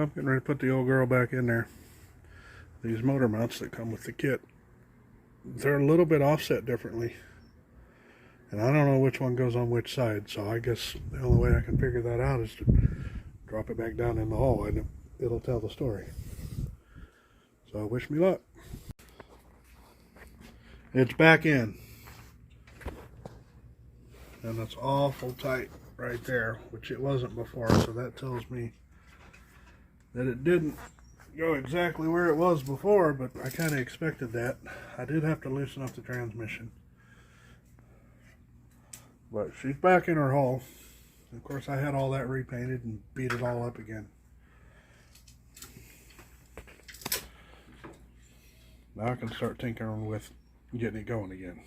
Well, I'm getting ready to put the old girl back in there. These motor mounts that come with the kit, they're a little bit offset differently. And I don't know which one goes on which side, so I guess the only way I can figure that out is to drop it back down in the hole and it'll tell the story. So wish me luck. It's back in. And it's awful tight right there, which it wasn't before, so that tells me that it didn't go exactly where it was before, but I kind of expected that. I did have to loosen up the transmission. But she's back in her hole. Of course, I had all that repainted and beat it all up again. Now I can start tinkering with getting it going again.